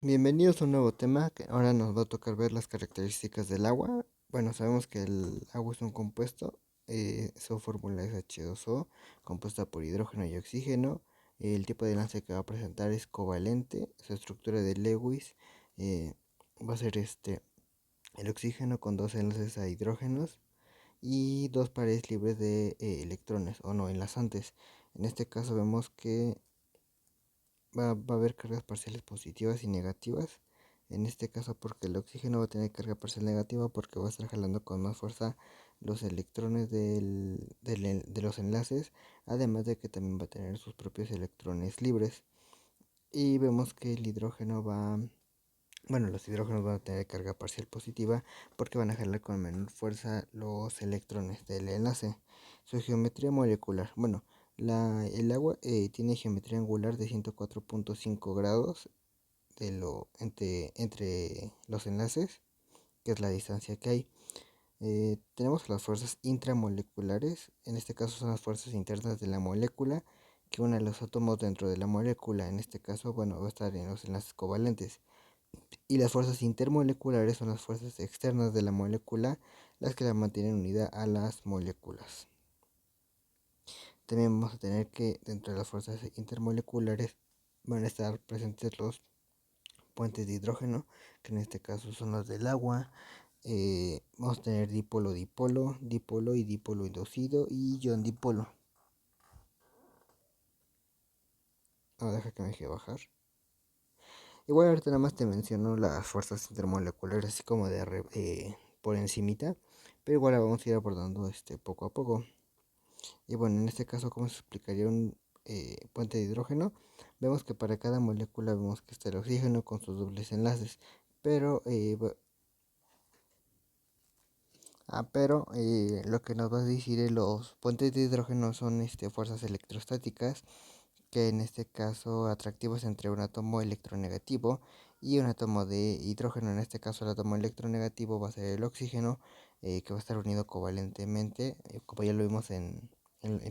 Bienvenidos a un nuevo tema que ahora nos va a tocar ver las características del agua. Bueno, sabemos que el agua es un compuesto, su fórmula es H2O, compuesta por hidrógeno y oxígeno. El tipo de enlace que va a presentar es covalente, su estructura de Lewis eh, va a ser el oxígeno con dos enlaces a hidrógenos y dos pares libres de electrones o no enlazantes. En este caso vemos que va a haber cargas parciales positivas y negativas. En este caso porque el oxígeno va a tener carga parcial negativa porque va a estar jalando con más fuerza los electrones de los enlaces, además de que también va a tener sus propios electrones libres. Y vemos que el hidrógeno bueno, los hidrógenos van a tener carga parcial positiva porque van a jalar con menor fuerza los electrones del enlace. Su geometría molecular. Bueno, el agua tiene geometría angular de 104.5 grados entre los enlaces, que es la distancia que hay. Tenemos las fuerzas intramoleculares, en este caso son las fuerzas internas de la molécula que unen los átomos dentro de la molécula, en este caso, bueno, va a estar en los enlaces covalentes. Y las fuerzas intermoleculares son las fuerzas externas de la molécula, las que la mantienen unida a las moléculas. También vamos a tener que dentro de las fuerzas intermoleculares van a estar presentes los puentes de hidrógeno, que en este caso son los del agua. Vamos a tener dipolo, dipolo, dipolo y dipolo inducido y ion dipolo. Ahora deja que me deje bajar. Igual ahorita nada más te menciono las fuerzas intermoleculares así como por encimita, pero igual la vamos a ir abordando poco a poco. Y bueno, en este caso, ¿cómo se explicaría un puente de hidrógeno? Vemos que para cada molécula vemos que está el oxígeno con sus dobles enlaces, pero, lo que nos va a decir es los puentes de hidrógeno son fuerzas electrostáticas, que en este caso atractivos entre un átomo electronegativo y un átomo de hidrógeno. En este caso el átomo electronegativo va a ser el oxígeno, que va a estar unido covalentemente, como ya lo vimos en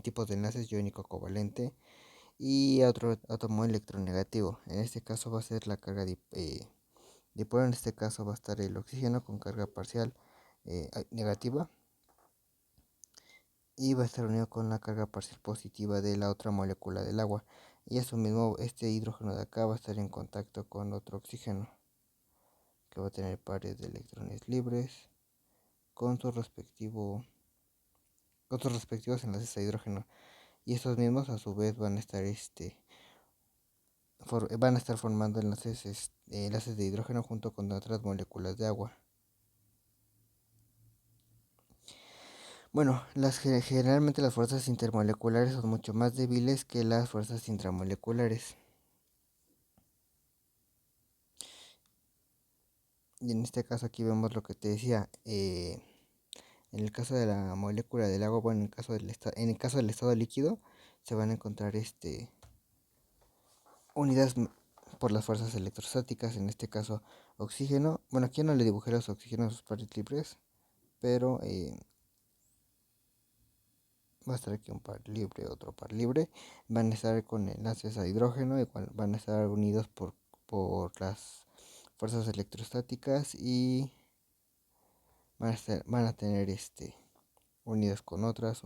tipos de enlaces, iónico covalente, y a otro átomo electronegativo. En este caso va a ser la carga dipolo, en este caso va a estar el oxígeno con carga parcial negativa y va a estar unido con la carga parcial positiva de la otra molécula del agua. Y eso mismo, este hidrógeno de acá va a estar en contacto con otro oxígeno, que va a tener pares de electrones libres con su con sus respectivos enlaces a hidrógeno. Y estos mismos a su vez van a estar formando enlaces de hidrógeno junto con otras moléculas de agua. Bueno, generalmente las fuerzas intermoleculares son mucho más débiles que las fuerzas intramoleculares. Y en este caso aquí vemos lo que te decía. En el caso de la molécula del agua, bueno, en el caso del estado líquido, se van a encontrar unidas por las fuerzas electrostáticas, en este caso oxígeno. Bueno, aquí no le dibujé los oxígenos a sus pares libres, pero va a estar aquí un par libre, otro par libre. Van a estar con enlaces a hidrógeno, igual van a estar unidos por las fuerzas electrostáticas y van a tener unidos con otras,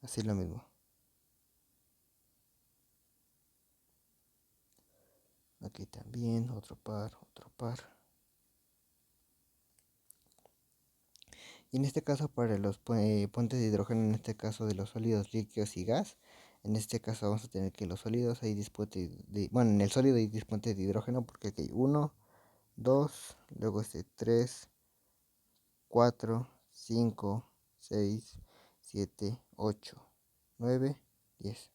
así lo mismo. Aquí también, otro par, otro par. Y en este caso para los puentes de hidrógeno, en este caso de los sólidos, líquidos y gas, en este caso vamos a tener que los sólidos hay bueno, en el sólido hay dispuentes de hidrógeno porque aquí hay 1, 2, luego 3, 4, 5, 6, 7, 8, 9, 10.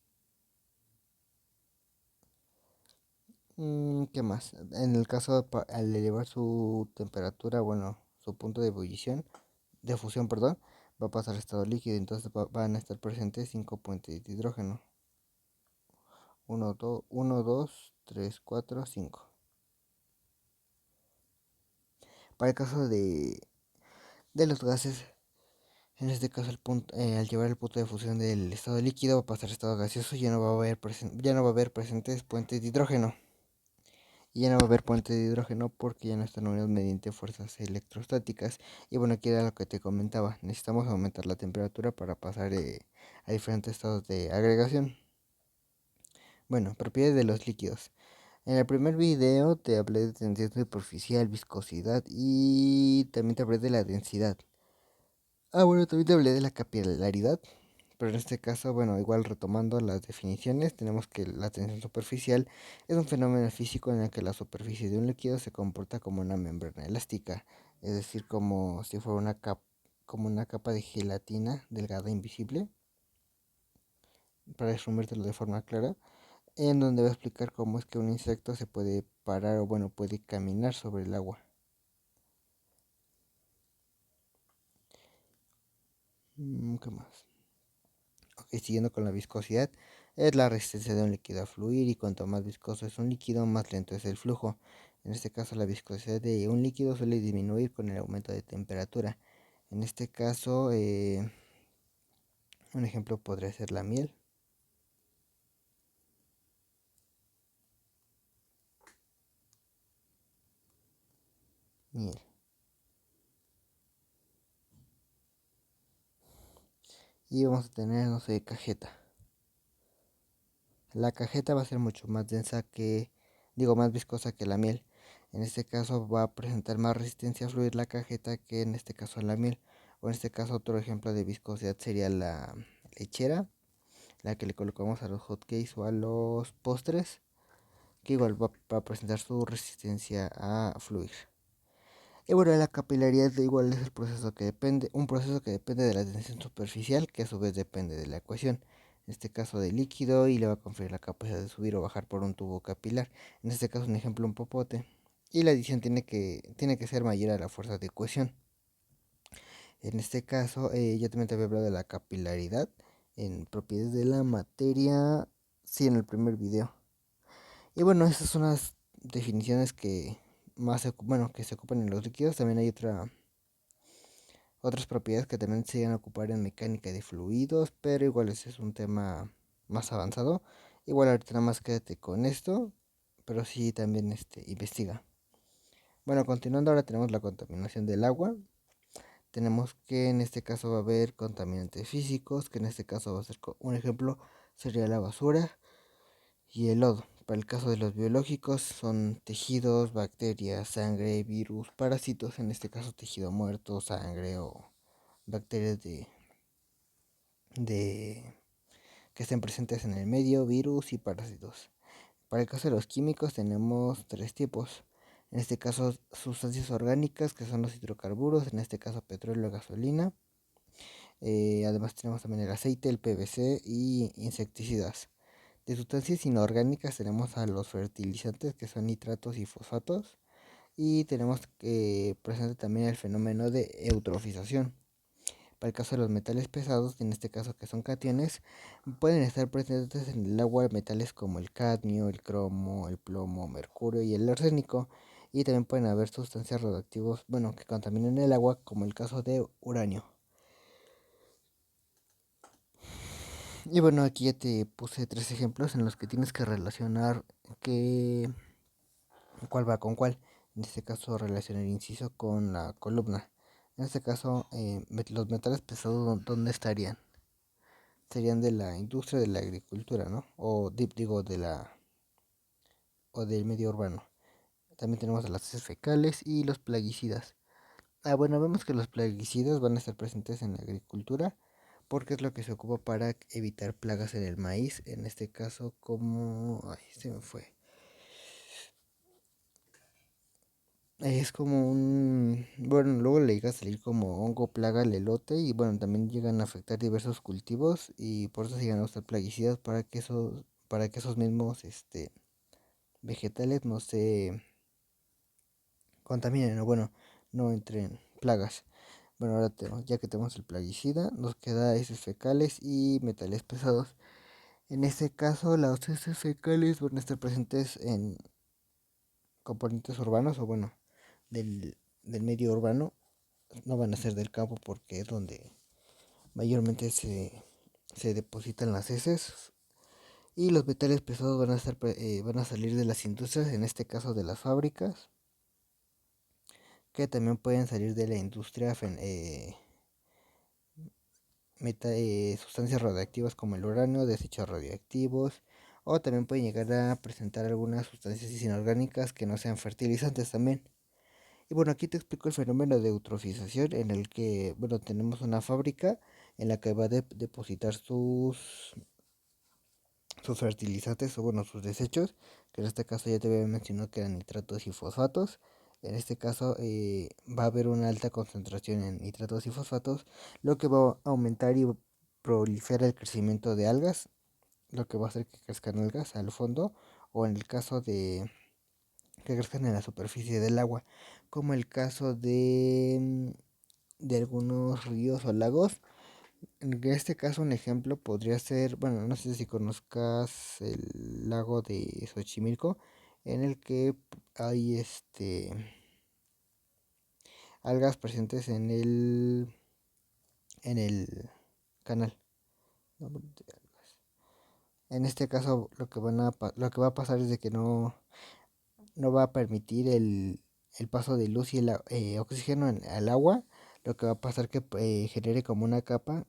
¿Qué más? En el caso al elevar su temperatura, bueno, su punto de ebullición, de fusión, perdón, va a pasar a estado líquido, entonces van a estar presentes 5 puentes de hidrógeno. 1, 2, 3, 4, 5. Para el caso de los gases, en este caso al llevar el punto de fusión del estado líquido va a pasar a estado gaseoso y ya no va a haber presentes puentes de hidrógeno. y ya no va a haber puente de hidrógeno porque ya no están unidos mediante fuerzas electrostáticas. Y bueno, aquí era lo que te comentaba, necesitamos aumentar la temperatura para pasar a diferentes estados de agregación. Bueno, propiedades de los líquidos. En el primer video te hablé de tensión superficial, viscosidad y también te hablé de la densidad. Bueno, también te hablé de la capilaridad, pero en este caso, bueno, igual retomando las definiciones, tenemos que la tensión superficial es un fenómeno físico en el que la superficie de un líquido se comporta como una membrana elástica, es decir, como si fuera como una capa de gelatina delgada e invisible, para resumírtelo de forma clara, en donde va a explicar cómo es que un insecto se puede parar o bueno, puede caminar sobre el agua. ¿Qué más? Ok, siguiendo con la viscosidad, es la resistencia de un líquido a fluir y cuanto más viscoso es un líquido, más lento es el flujo. En este caso, la viscosidad de un líquido suele disminuir con el aumento de temperatura. En este caso, un ejemplo podría ser la miel. Miel. Y vamos a tener, no sé, cajeta. La cajeta va a ser mucho más densa más viscosa que la miel. En este caso va a presentar más resistencia a fluir la cajeta que en este caso la miel. O en este caso otro ejemplo de viscosidad sería la lechera, la que le colocamos a los hotcakes o a los postres, que igual va a presentar su resistencia a fluir. Y bueno, la capilaridad igual es un proceso que depende de la tensión superficial, que a su vez depende de la ecuación, en este caso del líquido, y le va a conferir la capacidad de subir o bajar por un tubo capilar, en este caso un ejemplo un popote, y la adición tiene que ser mayor a la fuerza de cohesión. En este caso, yo también te había hablado de la capilaridad en propiedades de la materia, sí, en el primer video. Y bueno, esas son las definiciones que que se ocupan en los líquidos. También hay otras propiedades que también se llegan a ocupar en mecánica de fluidos, pero igual ese es un tema más avanzado. Igual ahorita nada más quédate con esto, pero sí también investiga. Bueno, continuando ahora tenemos la contaminación del agua. Tenemos que en este caso va a haber contaminantes físicos, que en este caso va a ser un ejemplo sería la basura y el lodo. Para el caso de los biológicos son tejidos, bacterias, sangre, virus, parásitos, en este caso tejido muerto, sangre o bacterias de que estén presentes en el medio, virus y parásitos. Para el caso de los químicos tenemos tres tipos. En este caso sustancias orgánicas que son los hidrocarburos, en este caso petróleo, gasolina. Además tenemos también el aceite, el PVC y insecticidas. De sustancias inorgánicas tenemos a los fertilizantes que son nitratos y fosfatos. Y tenemos presente también el fenómeno de eutrofización. Para el caso de los metales pesados, en este caso que son cationes, pueden estar presentes en el agua metales como el cadmio, el cromo, el plomo, mercurio y el arsénico. Y también pueden haber sustancias radioactivas, que contaminen el agua, como el caso de uranio. Y bueno, aquí ya te puse tres ejemplos en los que tienes que relacionar que, cuál va con cuál. En este caso, relacionar el inciso con la columna. En este caso, los metales pesados, ¿dónde estarían? Serían de la industria de la agricultura, ¿no? Digo, o del medio urbano. También tenemos las heces fecales y los plaguicidas. Bueno, vemos que los plaguicidas van a estar presentes en la agricultura porque es lo que se ocupa para evitar plagas en el maíz. En este caso, como... Ay, se me fue. Es como un... Bueno, luego le llega a salir como hongo, plaga al elote y bueno, también llegan a afectar diversos cultivos y por eso se llegan a usar plaguicidas para que esos mismos vegetales no se contaminen o bueno, no entren plagas. Bueno, ahora ya que tenemos el plaguicida, nos queda heces fecales y metales pesados. En este caso, las heces fecales van a estar presentes en componentes urbanos o bueno, del medio urbano. No van a ser del campo porque es donde mayormente se depositan las heces. Y los metales pesados van a salir de las industrias, en este caso de las fábricas, que también pueden salir de la industria, sustancias radioactivas como el uranio, desechos radioactivos, o también pueden llegar a presentar algunas sustancias inorgánicas que no sean fertilizantes también. Y bueno, aquí te explico el fenómeno de eutrofización en el que, bueno, tenemos una fábrica en la que va a depositar sus fertilizantes o bueno, sus desechos, que en este caso ya te había mencionado que eran nitratos y fosfatos. En este caso va a haber una alta concentración en nitratos y fosfatos, lo que va a aumentar y prolifera el crecimiento de algas, lo que va a hacer que crezcan algas al fondo, o en el caso de que crezcan en la superficie del agua, como el caso de algunos ríos o lagos. En este caso un ejemplo podría ser, bueno, no sé si conozcas el lago de Xochimilco, en el que hay algas presentes en el canal. En este caso lo que va a pasar es de que no va a permitir el paso de luz y el oxígeno al agua, lo que va a pasar que genere como una capa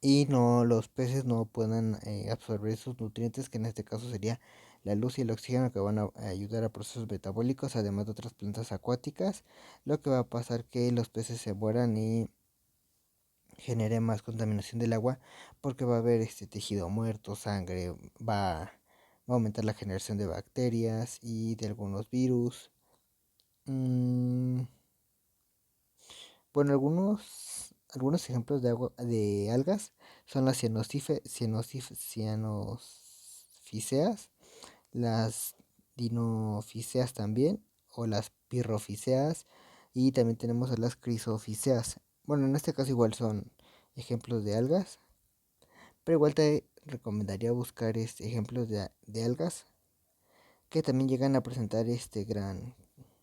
y no los peces no puedan absorber sus nutrientes, que en este caso sería la luz y el oxígeno, que van a ayudar a procesos metabólicos, además de otras plantas acuáticas, lo que va a pasar que los peces se mueran y genere más contaminación del agua, porque va a haber este tejido muerto, sangre, va a aumentar la generación de bacterias y de algunos virus. Mm, bueno, algunos ejemplos de algas son las cianofíceas, las dinofíceas también, o las pirrofíceas, y también tenemos a las crisofíceas. Bueno, en este caso igual son ejemplos de algas, pero igual te recomendaría buscar ejemplos de algas que también llegan a presentar gran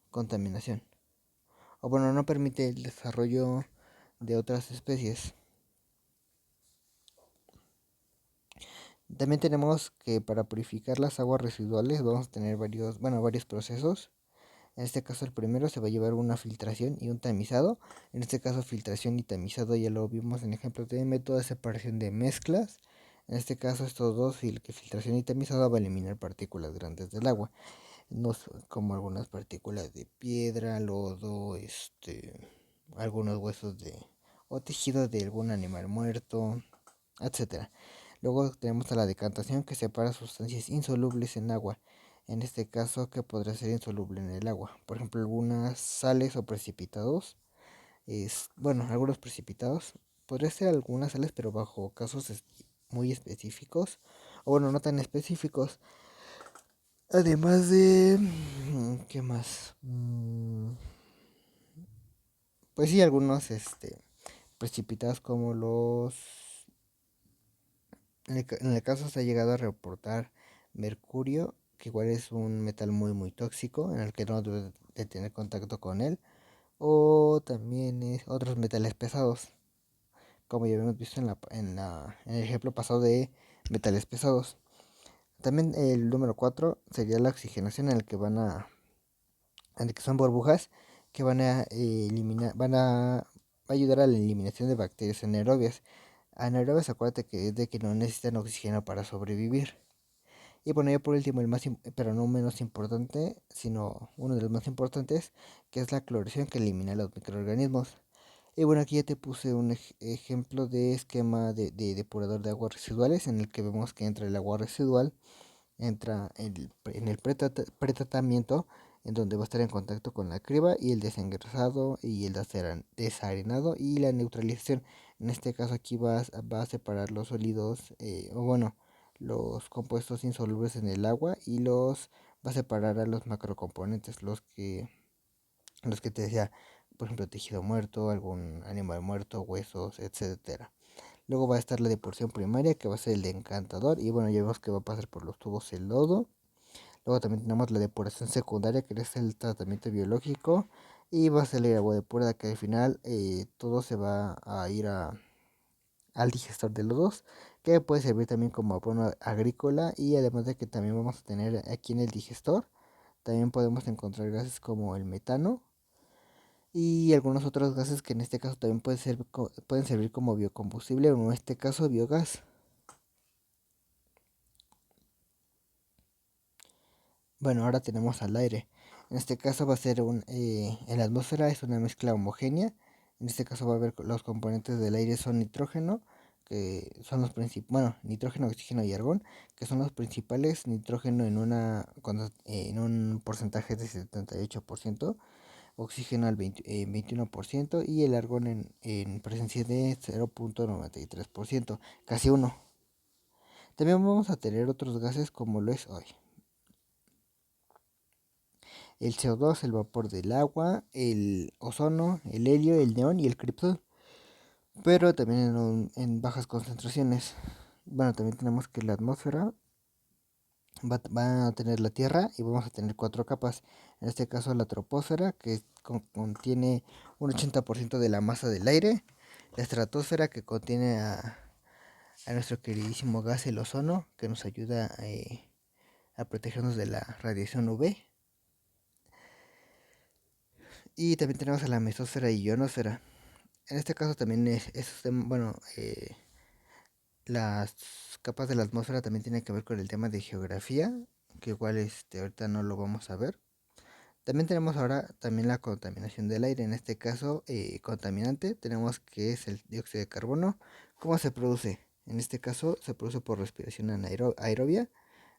contaminación. O bueno, no permite el desarrollo de otras especies. También tenemos que para purificar las aguas residuales vamos a tener varios procesos. En este caso el primero se va a llevar una filtración y un tamizado. En este caso filtración y tamizado ya lo vimos en ejemplos de método de separación de mezclas. En este caso estos dos, filtración y tamizado, va a eliminar partículas grandes del agua, no como algunas partículas de piedra, lodo, algunos huesos o tejidos de algún animal muerto, etcétera. Luego tenemos a la decantación, que separa sustancias insolubles en agua. En este caso, que podrá ser insoluble en el agua. Por ejemplo, algunas sales o precipitados. Bueno, algunos precipitados. Podría ser algunas sales, pero bajo casos muy específicos. O bueno, no tan específicos. Además de... ¿Qué más? Pues sí, algunos precipitados como en el caso se ha llegado a reportar mercurio, que igual es un metal muy muy tóxico, en el que no debe de tener contacto con él. O también otros metales pesados, como ya habíamos visto en el ejemplo pasado de metales pesados. También el número 4 sería la oxigenación, en el que son burbujas que van a eliminar, va a ayudar a la eliminación de bacterias anaerobias. Anaerobias, acuérdate que es de que no necesitan oxígeno para sobrevivir. Y bueno, ya por último, pero no menos importante, sino uno de los más importantes, que es la cloración, que elimina los microorganismos. Y bueno, aquí ya te puse un ejemplo de esquema de depurador de aguas residuales, en el que vemos que entra el agua residual, entra en el pretratamiento, en donde va a estar en contacto con la criba, y el desengrasado y el desarenado y la neutralización. En este caso aquí va a separar los sólidos, o bueno, los compuestos insolubles en el agua, y va a separar a los macrocomponentes, los que te decía, por ejemplo, tejido muerto, algún animal muerto, huesos, etcétera. Luego va a estar la depuración primaria, que va a ser el decantador, y bueno, ya vemos que va a pasar por los tubos el lodo. Luego también tenemos la depuración secundaria, que es el tratamiento biológico, y va a ser el agua depurada, que al final todo se va a ir al digestor de lodos, que puede servir también como abono agrícola, y además de que también vamos a tener aquí en el digestor, también podemos encontrar gases como el metano y algunos otros gases que en este caso también pueden servir como biocombustible, o en este caso biogás. Bueno, ahora tenemos al aire. En este caso va a ser en la atmósfera es una mezcla homogénea. En este caso va a haber los componentes del aire son nitrógeno, que son los principales, bueno, nitrógeno, oxígeno y argón, que son los principales. Nitrógeno en un porcentaje de 78%, oxígeno al 21% y el argón en presencia de 0,93%, casi uno. También vamos a tener otros gases como lo es hoy el CO2, el vapor del agua, el ozono, el helio, el neón y el criptón, pero también en bajas concentraciones. Bueno, también tenemos que la atmósfera va a tener la Tierra y vamos a tener cuatro capas. En este caso la troposfera, que contiene un 80% de la masa del aire, la estratosfera, que contiene a nuestro queridísimo gas, el ozono, que nos ayuda a protegernos de la radiación UV. Y también tenemos a la mesósfera y ionosfera. En este caso también bueno, las capas de la atmósfera también tienen que ver con el tema de geografía, que igual ahorita no lo vamos a ver. También tenemos ahora también la contaminación del aire. En este caso, contaminante, tenemos que es el dióxido de carbono. ¿Cómo se produce? En este caso se produce por respiración aerobia,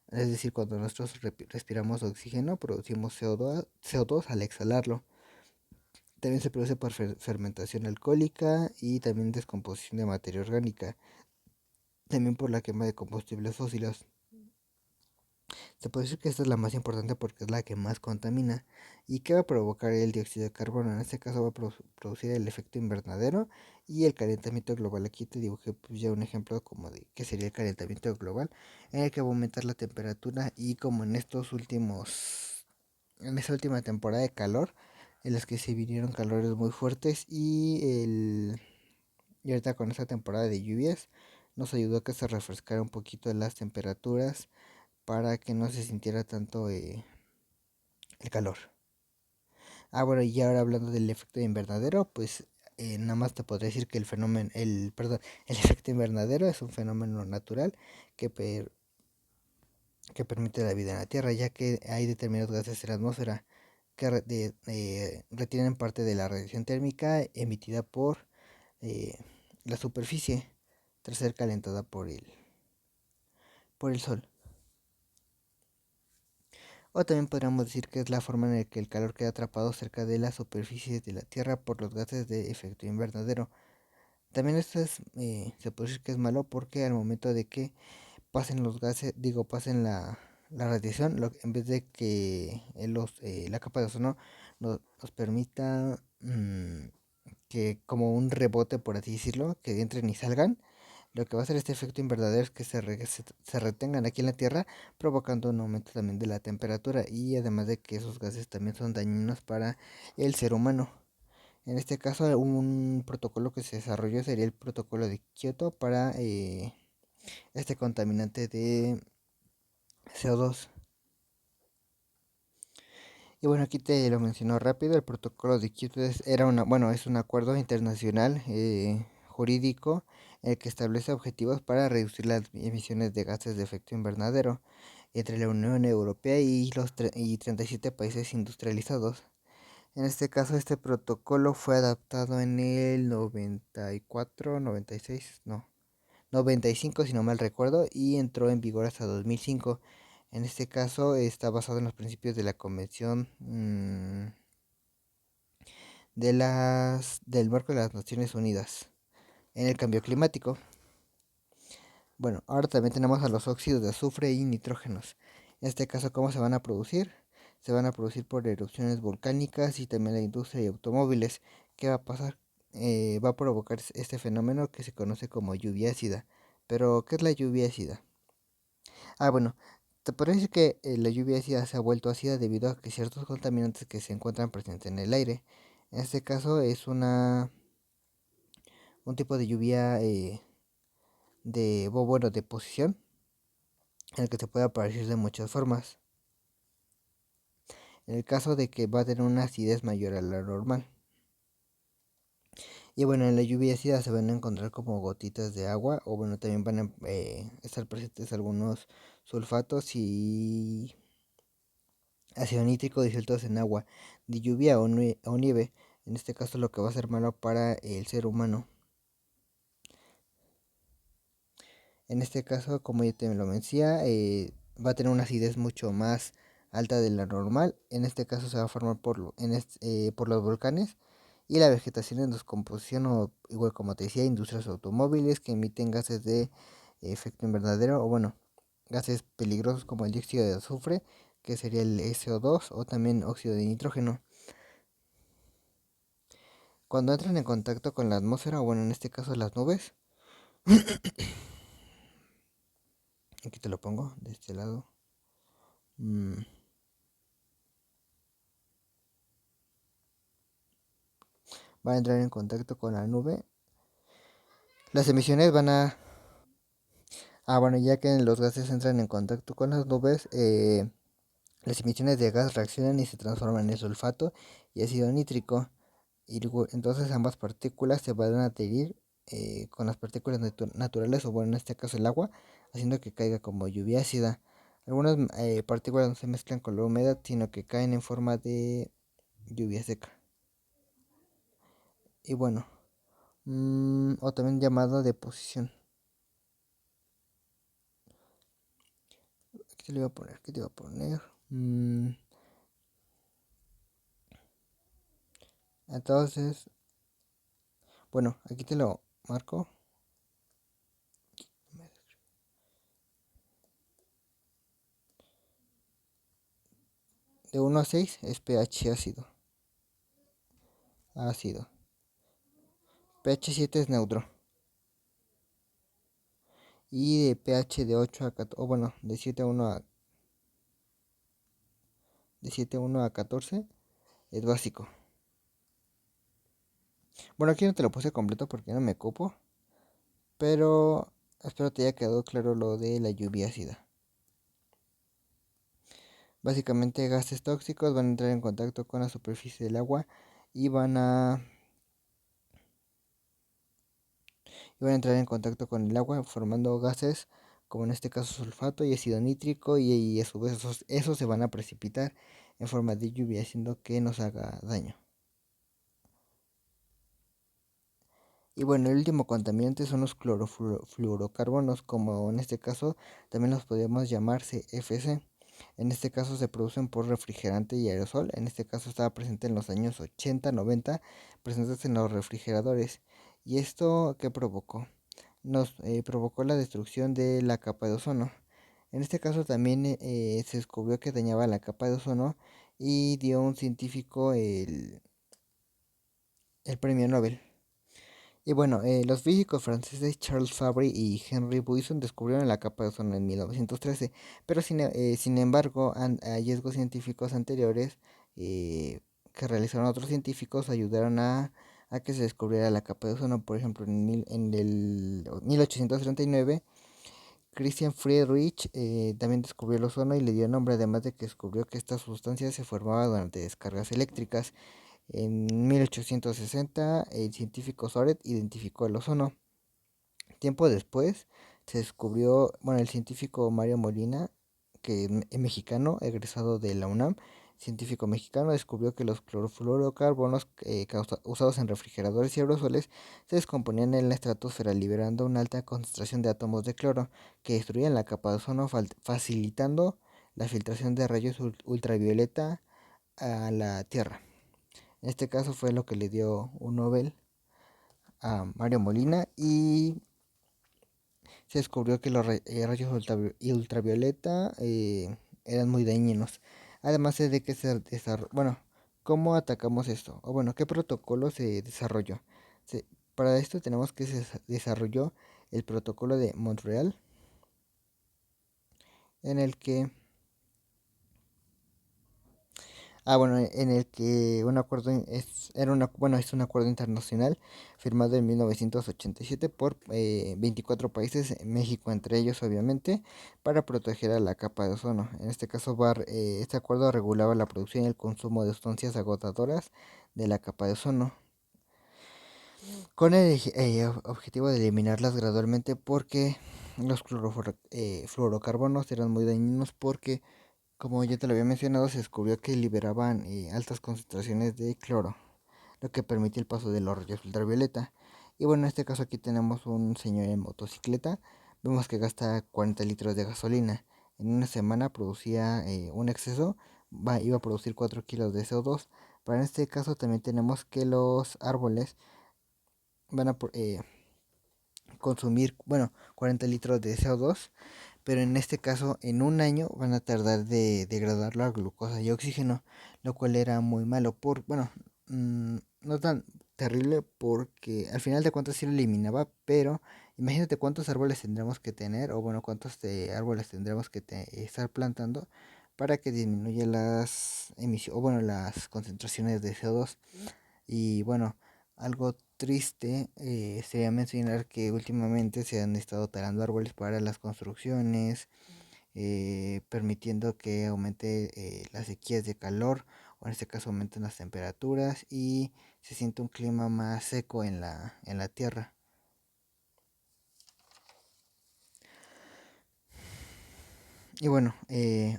es decir, cuando nosotros respiramos oxígeno, producimos CO2 al exhalarlo. También se produce por fermentación alcohólica y también descomposición de materia orgánica. También por la quema de combustibles fósiles. Se puede decir que esta es la más importante porque es la que más contamina. ¿Y qué va a provocar el dióxido de carbono? En este caso va a producir el efecto invernadero y el calentamiento global. Aquí te dibujé pues, ya un ejemplo como de qué sería el calentamiento global, en el que va a aumentar la temperatura, y como en esta última temporada de calor, en las que se vinieron calores muy fuertes, y ahorita con esta temporada de lluvias nos ayudó a que se refrescara un poquito las temperaturas para que no se sintiera tanto el calor. Bueno, y ahora hablando del efecto invernadero, pues nada más te podría decir que el efecto invernadero es un fenómeno natural que, que permite la vida en la Tierra, ya que hay determinados gases en la atmósfera que retienen parte de la radiación térmica emitida por eh, la superficie tras ser calentada por el sol. O también podríamos decir que es la forma en la que el calor queda atrapado cerca de la superficie de la Tierra por los gases de efecto invernadero. También esto se puede decir que es malo porque al momento de que pasen los gases, pasen la radiación, en vez de que la capa de ozono nos permita que como un rebote, por así decirlo, que entren y salgan, lo que va a hacer este efecto invernadero es que se retengan aquí en la Tierra, provocando un aumento también de la temperatura, y además de que esos gases también son dañinos para el ser humano. En este caso, un protocolo que se desarrolló sería el protocolo de Kioto para este contaminante de CO2. Y bueno, aquí te lo menciono rápido. El protocolo de Kioto es un acuerdo internacional jurídico, el que establece objetivos para reducir las emisiones de gases de efecto invernadero entre la Unión Europea y 37 países industrializados. En este caso, este protocolo fue adaptado en el 94, 96, no, 95 si no mal recuerdo, y entró en vigor hasta 2005. En este caso está basado en los principios de la Convención del Marco de las Naciones Unidas en el cambio climático. Bueno, ahora también tenemos a los óxidos de azufre y nitrógenos. En este caso, ¿cómo se van a producir? Se van a producir por erupciones volcánicas y también la industria y automóviles. ¿Qué va a pasar? Va a provocar este fenómeno que se conoce como lluvia ácida. Pero, ¿qué es la lluvia ácida? Bueno, te podría decir que la lluvia ácida se ha vuelto ácida debido a que ciertos contaminantes que se encuentran presentes en el aire. En este caso es un tipo de lluvia bueno, de posición, en el que se puede aparecer de muchas formas. En el caso de que va a tener una acidez mayor a la normal. Y bueno, en la lluvia ácida se van a encontrar como gotitas de agua, o bueno, también van a estar presentes algunos sulfatos y ácido nítrico disueltos en agua de lluvia o nieve. En este caso lo que va a ser malo para el ser humano. En este caso, como yo te lo decía, va a tener una acidez mucho más alta de la normal. En este caso se va a formar por los volcanes y la vegetación en descomposición o igual como te decía, industrias automóviles que emiten gases de efecto invernadero o bueno, gases peligrosos como el dióxido de azufre, que sería el SO2 o también óxido de nitrógeno. Cuando entran en contacto con la atmósfera o bueno, en este caso las nubes, aquí te lo pongo de este lado. mm, Va a entrar en contacto con la nube. Las emisiones van a... bueno, ya que los gases entran en contacto con las nubes, las emisiones de gas reaccionan y se transforman en sulfato y ácido nítrico. Y entonces ambas partículas se van a adherir con las partículas naturales, o bueno, en este caso el agua, haciendo que caiga como lluvia ácida. Algunas partículas no se mezclan con la humedad, sino que caen en forma de lluvia seca. Y bueno, o también llamado deposición. ¿Qué te le iba a poner? ¿Qué te iba a poner? Entonces, bueno, aquí te lo marco. De 1 a 6 es pH ácido. Ácido. pH 7 es neutro. Y de pH de 8 a 14, o bueno, de 7 a 1 a, de 7 a 1 a 14 es básico. Bueno, aquí no te lo puse completo porque no me cupo, pero espero te haya quedado claro lo de la lluvia ácida. Básicamente gases tóxicos van a entrar en contacto con la superficie del agua y van a entrar en contacto con el agua formando gases como en este caso sulfato y ácido nítrico y a su vez esos se van a precipitar en forma de lluvia haciendo que nos haga daño. Y bueno, el último contaminante son los clorofluorocarbonos, como en este caso también los podemos llamar CFC. En este caso se producen por refrigerante y aerosol. En este caso estaba presente en los años 80-90, presentes en los refrigeradores. ¿Y esto qué provocó? Nos provocó la destrucción de la capa de ozono. En este caso también se descubrió que dañaba la capa de ozono y dio un científico el premio Nobel. Y bueno, los físicos franceses Charles Fabry y Henry Buisson descubrieron la capa de ozono en 1913, pero sin embargo, hallazgos científicos anteriores que realizaron otros científicos ayudaron a que se descubriera la capa de ozono. Por ejemplo, en el 1839, Christian Friedrich también descubrió el ozono y le dio nombre, además de que descubrió que esta sustancia se formaba durante descargas eléctricas. En 1860, el científico Soret identificó el ozono. Tiempo después, se descubrió, bueno, el científico Mario Molina, que es mexicano, egresado de la UNAM, científico mexicano, descubrió que los clorofluorocarbonos usados en refrigeradores y aerosoles se descomponían en la estratosfera, liberando una alta concentración de átomos de cloro que destruían la capa de ozono, facilitando la filtración de rayos ultravioleta a la Tierra. En este caso fue lo que le dio un Nobel a Mario Molina y se descubrió que los rayos ultravioleta eran muy dañinos. Además de que se desarrolló, bueno, ¿cómo atacamos esto? O bueno, ¿qué protocolo se desarrolló? Para esto tenemos que se desarrolló el protocolo de Montreal, en el que Bueno, en el que un acuerdo es un acuerdo internacional firmado en 1987 por 24 países, México entre ellos obviamente, para proteger a la capa de ozono. En este caso, este acuerdo regulaba la producción y el consumo de sustancias agotadoras de la capa de ozono, con el objetivo de eliminarlas gradualmente porque los fluorocarbonos eran muy dañinos porque, como ya te lo había mencionado, se descubrió que liberaban altas concentraciones de cloro, lo que permite el paso de los rayos ultravioleta. Y bueno, en este caso aquí tenemos un señor en motocicleta. Vemos que gasta 40 litros de gasolina. En una semana producía un exceso, iba a producir 4 kilos de CO2. Pero en este caso también tenemos que los árboles van a consumir, bueno, 40 litros de CO2, pero en este caso en un año van a tardar de degradar la glucosa y oxígeno, lo cual era muy malo no tan terrible porque al final de cuentas sí lo eliminaba, pero imagínate cuántos árboles tendremos que tener, o bueno, cuántos árboles tendremos que estar plantando para que disminuya las emisiones, o bueno, las concentraciones de CO2. Y bueno, algo triste sería mencionar que últimamente se han estado talando árboles para las construcciones, permitiendo que aumente las sequías de calor, o en este caso aumenten las temperaturas y se siente un clima más seco en la tierra. Y bueno,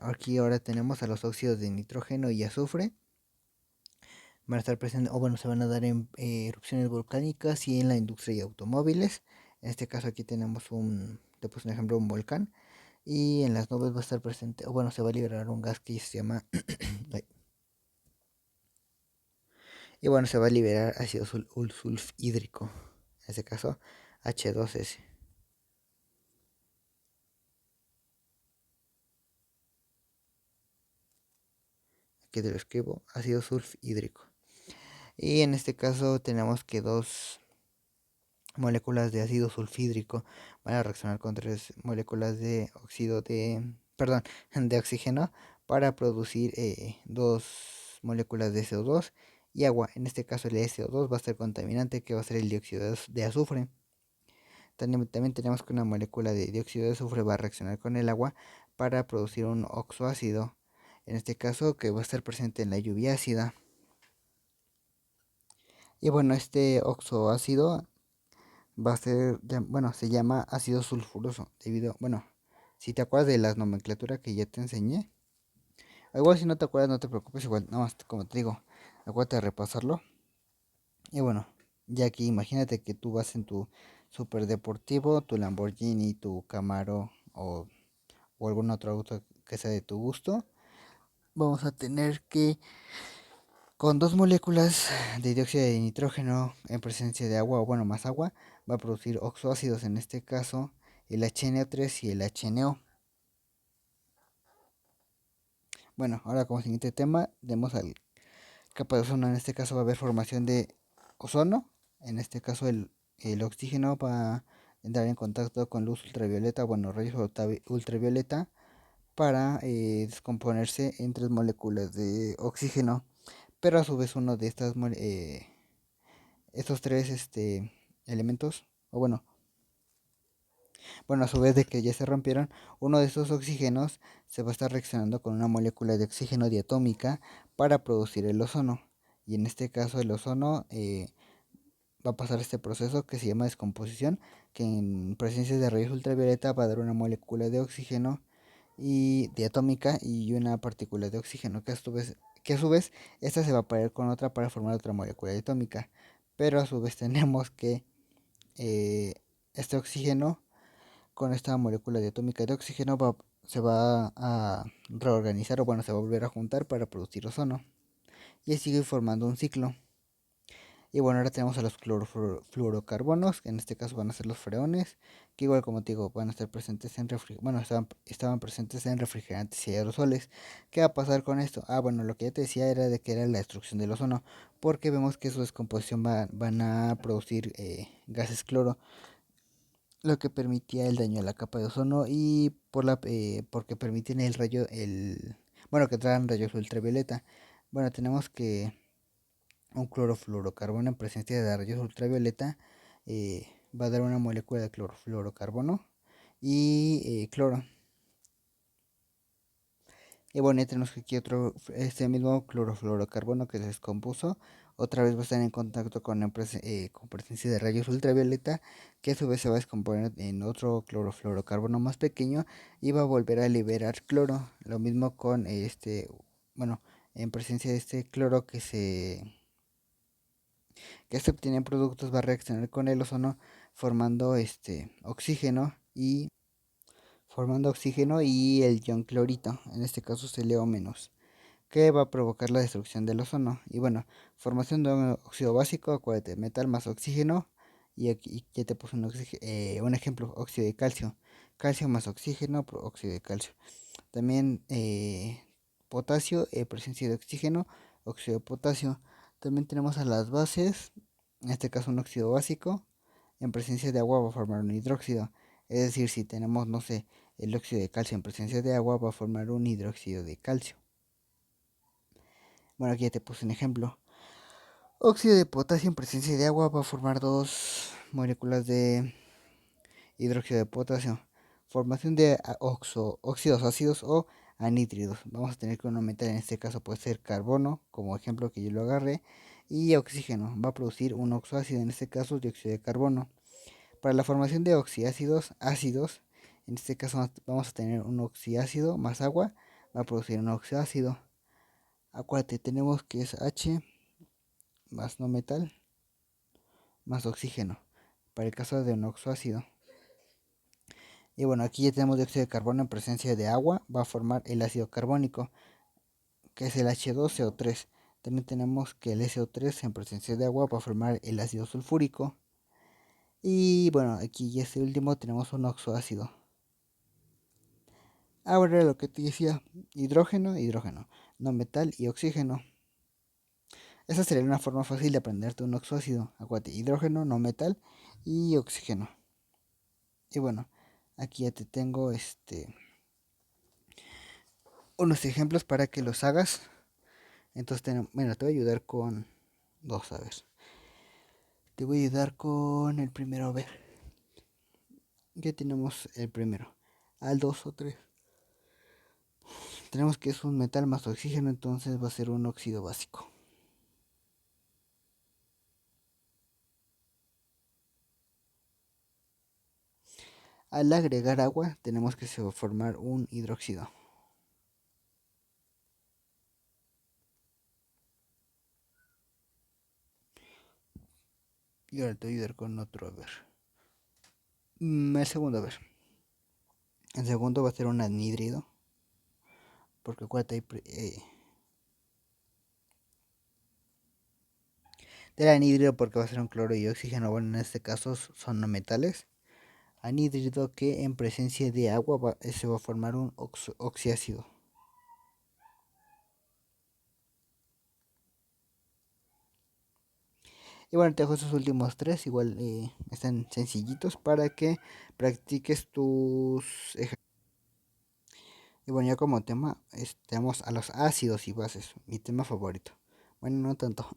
aquí ahora tenemos a los óxidos de nitrógeno y azufre. Van a estar presentes, o bueno, se van a dar en erupciones volcánicas y en la industria y automóviles. En este caso aquí tenemos te puse un ejemplo, un volcán. Y en las nubes va a estar presente, o bueno, se va a liberar un gas que se llama... y bueno, se va a liberar ácido sulfhídrico, en este caso H2S. Aquí te lo escribo, ácido sulfhídrico. Y en este caso tenemos que dos moléculas de ácido sulfhídrico van a reaccionar con tres moléculas de perdón, de oxígeno para producir dos moléculas de CO2 y agua. En este caso el SO2 va a ser contaminante, que va a ser el dióxido de azufre. También tenemos que una molécula de dióxido de azufre va a reaccionar con el agua para producir un oxoácido, en este caso que va a estar presente en la lluvia ácida. Y bueno, este oxoácido va a ser, bueno, se llama ácido sulfuroso, bueno, si te acuerdas de la nomenclatura que ya te enseñé, igual si no te acuerdas no te preocupes, igual, no, como te digo, acuérdate de repasarlo. Y bueno, ya aquí imagínate que tú vas en tu super deportivo, tu Lamborghini, tu Camaro o algún otro auto que sea de tu gusto. Vamos a tener que, con dos moléculas de dióxido de nitrógeno en presencia de agua, o bueno, más agua, va a producir oxoácidos, en este caso el HNO3 y el HNO. Bueno, ahora como siguiente tema, tenemos al capa de ozono. En este caso va a haber formación de ozono. En este caso el oxígeno va a entrar en contacto con luz ultravioleta, bueno, rayos ultravioleta, para descomponerse en tres moléculas de oxígeno. Pero a su vez uno de estos tres elementos, o bueno, a su vez de que ya se rompieron, uno de estos oxígenos se va a estar reaccionando con una molécula de oxígeno diatómica para producir el ozono. Y en este caso el ozono va a pasar este proceso que se llama descomposición, que en presencia de rayos ultravioleta va a dar una molécula de oxígeno y diatómica y una partícula de oxígeno, que a su vez esta se va a parar con otra para formar otra molécula diatómica. Pero a su vez tenemos que eh, este oxígeno con esta molécula diatómica de oxígeno se va a reorganizar, o bueno, se va a volver a juntar para producir ozono. Y sigue formando un ciclo. Y bueno, ahora tenemos a los fluorocarbonos, que en este caso van a ser los freones, que igual como te digo, van a estar presentes bueno, estaban presentes en refrigerantes y aerosoles. ¿Qué va a pasar con esto? Bueno, lo que ya te decía era de que era la destrucción del ozono, porque vemos que su descomposición van a producir gases cloro, lo que permitía el daño a la capa de ozono y porque permiten bueno, que traen rayos ultravioleta. Bueno, tenemos que un clorofluorocarbono en presencia de rayos ultravioleta va a dar una molécula de clorofluorocarbono y cloro. Y bueno, ya tenemos que aquí otro, este mismo clorofluorocarbono que se descompuso, otra vez va a estar en contacto con presencia de rayos ultravioleta, que a su vez se va a descomponer en otro clorofluorocarbono más pequeño y va a volver a liberar cloro. Lo mismo con bueno, en presencia de este cloro que se obtiene en productos va a reaccionar con el ozono formando oxígeno y el ion clorito, en este caso es el EO-, que va a provocar la destrucción del ozono. Y bueno, formación de un óxido básico, acuérdate, metal más oxígeno. Y aquí ya te puse un ejemplo, óxido de calcio. Calcio más oxígeno, óxido de calcio. También potasio, presencia de oxígeno, óxido de potasio. También tenemos a las bases, en este caso un óxido básico. En presencia de agua va a formar un hidróxido. Es decir, si tenemos, no sé, el óxido de calcio en presencia de agua va a formar un hidróxido de calcio. Bueno, aquí ya te puse un ejemplo. Óxido de potasio en presencia de agua va a formar dos moléculas de hidróxido de potasio. Formación de óxidos ácidos o anhídridos. Vamos a tener que uno metal, en este caso puede ser carbono, como ejemplo que yo lo agarré, y oxígeno. Va a producir un oxoácido, en este caso dióxido de carbono. Para la formación de oxiácidos ácidos, en este caso vamos a tener un oxiácido más agua, va a producir un oxoácido. Acuérdate, tenemos que es H más no metal más oxígeno, para el caso de un oxoácido. Y bueno, aquí ya tenemos dióxido de carbono en presencia de agua, va a formar el ácido carbónico, que es el H2CO3. También tenemos que el SO3 en presencia de agua va a formar el ácido sulfúrico. Y bueno, aquí ya este último tenemos un oxoácido. Ahora lo que te decía, hidrógeno, no metal y oxígeno. Esa sería una forma fácil de aprenderte un oxoácido. Acuérdate, hidrógeno, no metal y oxígeno. Y bueno, aquí ya te tengo unos ejemplos para que los hagas. Entonces, bueno, te voy a ayudar con dos, a ver. Te voy a ayudar con el primero, a ver. ¿Qué tenemos el primero? Al 2 o 3. Tenemos que es un metal más oxígeno, entonces va a ser un óxido básico. Al agregar agua, tenemos que formar un hidróxido. Y ahora te voy a ayudar con otro, a ver. El segundo, a ver. El segundo va a ser un anhídrido. Porque acuérdate, del anhídrido porque va a ser un cloro y oxígeno. Bueno, en este caso son no metales. Anhídrido que en presencia de agua se va a formar un oxiácido. Y bueno, te dejo esos últimos tres, igual están sencillitos para que practiques tus ejercicios. Y bueno, ya como tema, tenemos a los ácidos y bases, mi tema favorito. Bueno, no tanto.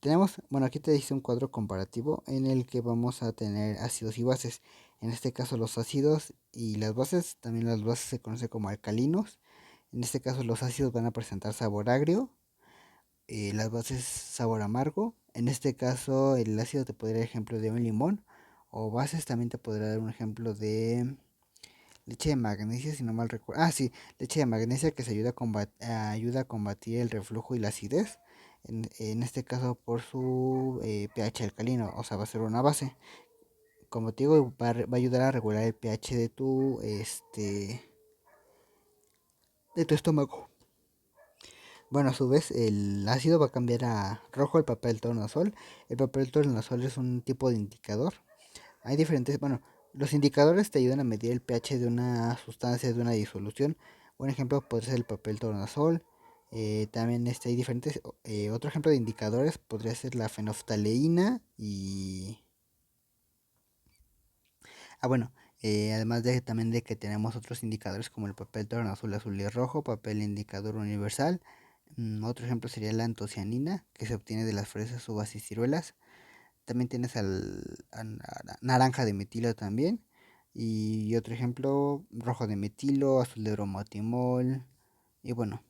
Tenemos, bueno, aquí te dice un cuadro comparativo en el que vamos a tener ácidos y bases. En este caso los ácidos y las bases, también las bases se conocen como alcalinos. En este caso los ácidos van a presentar sabor agrio, las bases sabor amargo. En este caso el ácido te podría dar ejemplo de un limón, o bases también te podría dar un ejemplo de leche de magnesia, si no mal recuerdo. Ah, sí, leche de magnesia que se ayuda a combatir el reflujo y la acidez. En este caso por su pH alcalino, o sea, va a ser una base. Como te digo, va a ayudar a regular el pH de tu estómago. Bueno, a su vez, el ácido va a cambiar a rojo el papel tornasol. El papel tornasol es un tipo de indicador. Hay diferentes, bueno, los indicadores te ayudan a medir el pH de una sustancia, de una disolución. Un ejemplo puede ser el papel tornasol. También hay diferentes. Otro ejemplo de indicadores podría ser la fenoftaleína y... Ah, bueno, además de también de que tenemos otros indicadores como el papel tornasol azul y rojo, papel indicador universal, Otro ejemplo sería la antocianina, que se obtiene de las fresas, uvas y ciruelas. También tienes naranja de metilo también. Y otro ejemplo, rojo de metilo, azul de bromotimol. Y bueno,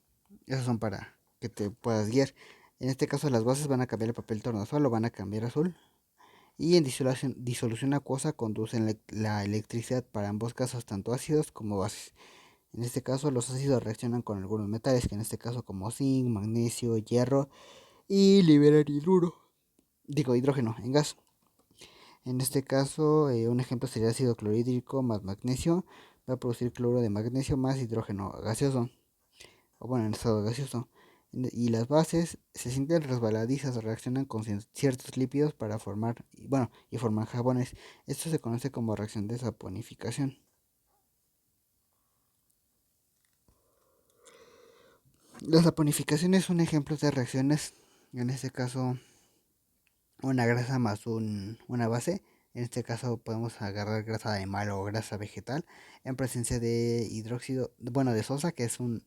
esos son para que te puedas guiar. En este caso las bases van a cambiar el papel tornasol, lo van a cambiar a azul. Y en disolución acuosa conducen la electricidad para ambos casos, tanto ácidos como bases. En este caso los ácidos reaccionan con algunos metales, que en este caso como zinc, magnesio, hierro, y liberan hidrógeno en gas. En este caso, un ejemplo sería ácido clorhídrico más magnesio, va a producir cloro de magnesio más hidrógeno gaseoso, o bueno, en estado gaseoso. Y las bases se sienten resbaladizas, reaccionan con ciertos lípidos para formar, bueno, y forman jabones. Esto se conoce como reacción de saponificación. La saponificación es un ejemplo de reacciones, en este caso una grasa más una base. En este caso podemos agarrar grasa animal o grasa vegetal en presencia de hidróxido, bueno, de sosa, que es un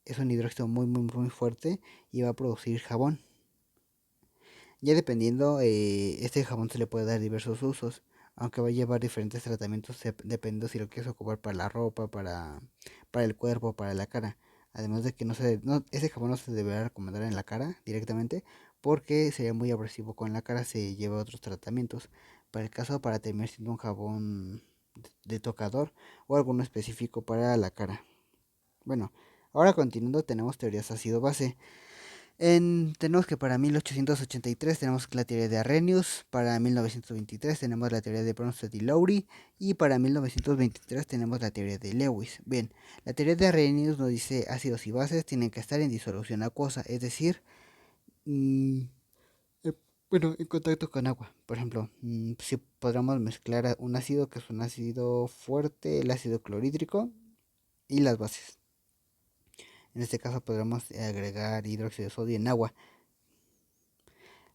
hidróxido muy fuerte y va a producir jabón. Ya dependiendo, este jabón se le puede dar diversos usos, aunque va a llevar diferentes tratamientos dependiendo si lo quieres ocupar para la ropa, para el cuerpo, para la cara. Además de que ese jabón no se deberá recomendar en la cara directamente porque sería muy abrasivo con la cara, se lleva otros tratamientos. Para el caso, para terminar siendo un jabón de tocador o alguno específico para la cara. Bueno, ahora continuando tenemos teorías ácido-base. Tenemos que para 1883 tenemos la teoría de Arrhenius, para 1923 tenemos la teoría de Bronsted y Lowry y para 1923 tenemos la teoría de Lewis. Bien, la teoría de Arrhenius nos dice ácidos y bases tienen que estar en disolución acuosa, es decir, mm, eh, bueno, en contacto con agua. Por ejemplo, si podríamos mezclar un ácido que es un ácido fuerte, el ácido clorhídrico y las bases. En este caso podríamos agregar hidróxido de sodio en agua.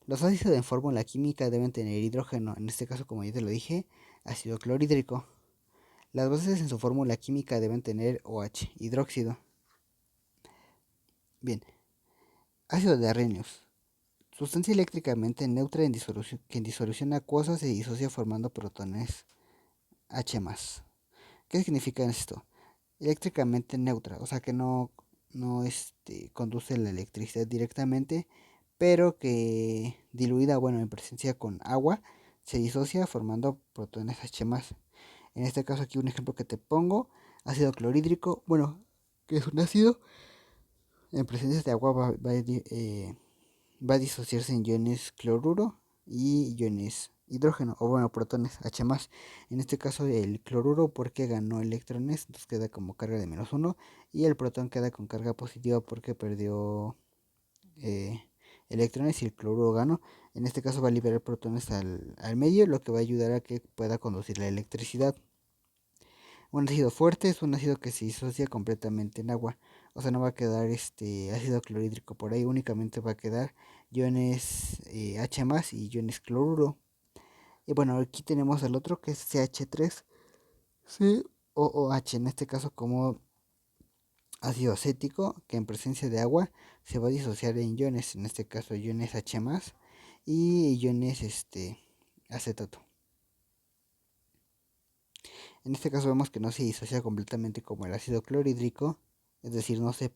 Los ácidos en fórmula química deben tener hidrógeno, en este caso como ya te lo dije, ácido clorhídrico. Las bases en su fórmula química deben tener OH, hidróxido. Bien, ácido de Arrhenius. Sustancia eléctricamente neutra que en disolución acuosa se disocia formando protones H+. ¿Qué significa esto? Eléctricamente neutra, o sea que no conduce la electricidad directamente, pero que diluida, bueno, en presencia con agua, se disocia formando protones H+. En este caso aquí un ejemplo que te pongo, ácido clorhídrico, bueno, que es un ácido, en presencia de agua va a disociarse en iones cloruro y iones hidrógeno, o bueno, protones H+. En este caso el cloruro porque ganó electrones, entonces queda como carga de -1, y el protón queda con carga positiva porque perdió eh, electrones y el cloruro ganó. En este caso va a liberar protones al medio, lo que va a ayudar a que pueda conducir la electricidad. Un ácido fuerte es un ácido que se disocia completamente en agua. O sea, no va a quedar este ácido clorhídrico por ahí, únicamente va a quedar iones H más y iones cloruro. Y bueno, aquí tenemos el otro que es CH3, COOH, en este caso como ácido acético, que en presencia de agua se va a disociar en iones, en este caso iones H más y iones acetato. En este caso vemos que no se disocia completamente como el ácido clorhídrico, es decir, no se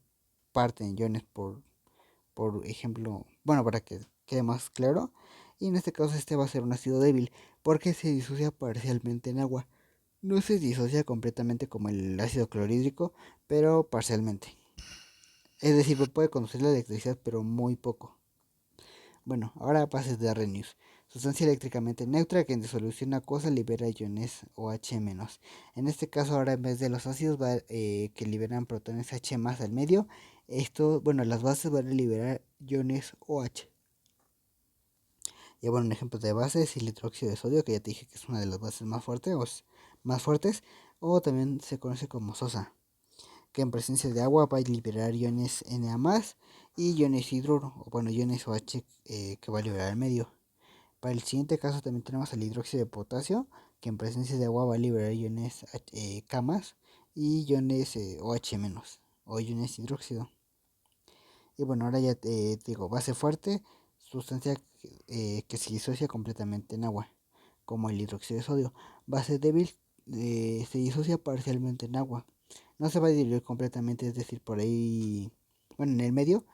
parten iones por ejemplo, bueno, para que quede más claro. Y en este caso este va a ser un ácido débil porque se disocia parcialmente en agua. No se disocia completamente como el ácido clorhídrico, pero parcialmente. Es decir, puede conducir la electricidad, pero muy poco. Bueno, ahora bases de Arrhenius. Sustancia eléctricamente neutra que en disolución acuosa libera iones OH-. En este caso ahora en vez de los ácidos que liberan protones H más al medio, bueno, las bases van a liberar iones OH. Y bueno, un ejemplo de base es el hidróxido de sodio, que ya te dije que es una de las bases más fuertes, o también se conoce como sosa, que en presencia de agua va a liberar iones Na+, y iones hidruro, o bueno, iones OH que va a liberar al medio. Para el siguiente caso también tenemos el hidróxido de potasio, que en presencia de agua va a liberar iones K+, y iones OH-, o iones hidróxido. Y bueno, ahora ya te digo, base fuerte, sustancia que se disocia completamente en agua, como el hidróxido de sodio. Base débil, se disocia parcialmente en agua. No se va a diluir completamente, es decir, por ahí, bueno, en el medio